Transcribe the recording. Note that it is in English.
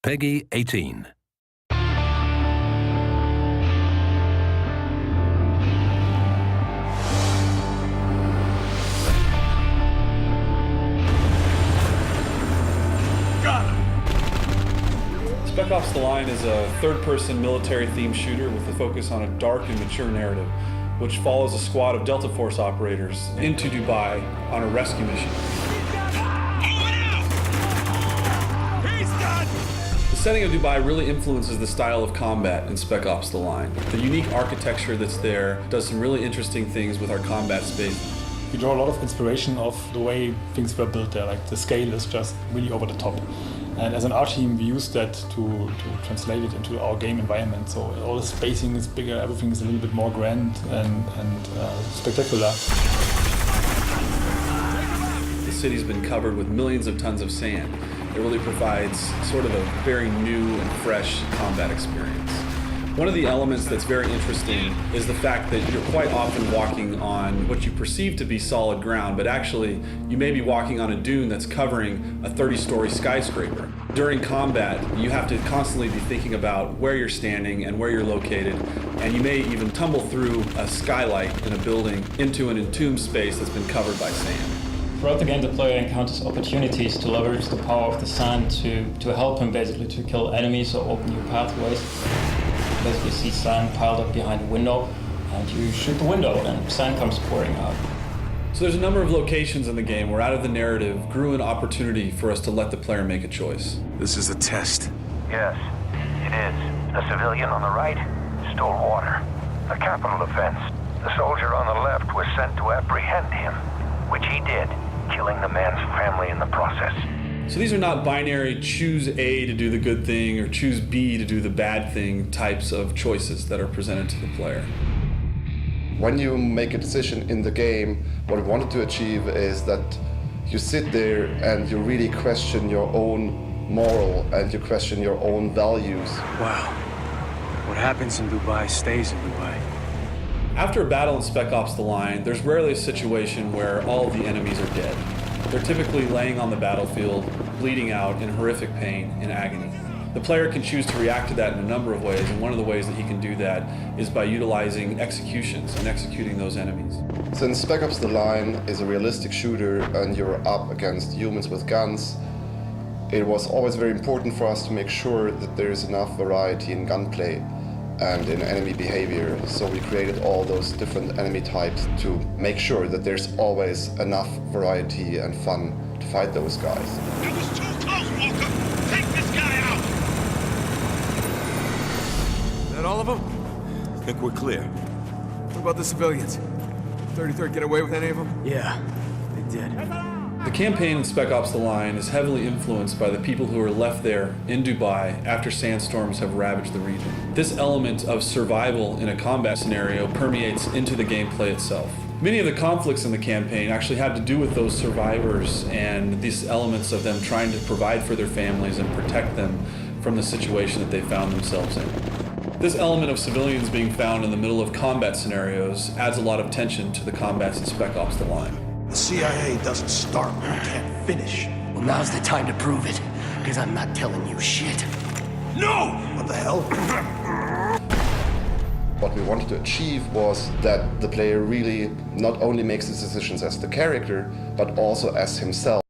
Peggy 18. Spec Ops: The Line is a third-person military-themed shooter with a focus on a dark and mature narrative, which follows a squad of Delta Force operators into Dubai on a rescue mission. The setting of Dubai really influences the style of combat in Spec Ops: The Line. The unique architecture that's there does some really interesting things with our combat space. We draw a lot of inspiration of the way things were built there, like the scale is just really over the top. And as an art team, we use that to translate it into our game environment. So all the spacing is bigger, everything is a little bit more grand and spectacular. The city's been covered with millions of tons of sand. It really provides sort of a very new and fresh combat experience. One of the elements that's very interesting is the fact that you're quite often walking on what you perceive to be solid ground, but actually you may be walking on a dune that's covering a 30-story skyscraper. During combat, you have to constantly be thinking about where you're standing and where you're located, and you may even tumble through a skylight in a building into an entombed space that's been covered by sand. Throughout the game, the player encounters opportunities to leverage the power of the sand to help him basically to kill enemies or open new pathways. Basically see sand piled up behind a window, and you shoot the window and sand comes pouring out. So there's a number of locations in the game where out of the narrative grew an opportunity for us to let the player make a choice. This is a test. Yes, it is. The civilian on the right stole water. A capital offense. The soldier on the left was sent to apprehend him, which he did, killing the man's family in the process. So these are not binary choose A to do the good thing or choose B to do the bad thing types of choices that are presented to the player. When you make a decision in the game, what we wanted to achieve is that you sit there and you really question your own moral and you question your own values. Wow. What happens in Dubai stays in Dubai. After a battle in Spec Ops: The Line, there's rarely a situation where all of the enemies are dead. They're typically laying on the battlefield, bleeding out in horrific pain and agony. The player can choose to react to that in a number of ways, and one of the ways that he can do that is by utilizing executions and executing those enemies. Since Spec Ops: The Line is a realistic shooter and you're up against humans with guns, it was always very important for us to make sure that there is enough variety in gunplay and in enemy behavior. So we created all those different enemy types to make sure that there's always enough variety and fun to fight those guys. It was too close, Walker! Take this guy out! Is that all of them? I think we're clear. What about the civilians? 33rd get away with any of them? Yeah, they did. The campaign in Spec Ops: The Line is heavily influenced by the people who are left there in Dubai after sandstorms have ravaged the region. This element of survival in a combat scenario permeates into the gameplay itself. Many of the conflicts in the campaign actually had to do with those survivors and these elements of them trying to provide for their families and protect them from the situation that they found themselves in. This element of civilians being found in the middle of combat scenarios adds a lot of tension to the combats in Spec Ops: The Line. The CIA doesn't start when it can't finish. Well, now's the time to prove it, because I'm not telling you shit. No! What the hell? What we wanted to achieve was that the player really not only makes his decisions as the character, but also as himself.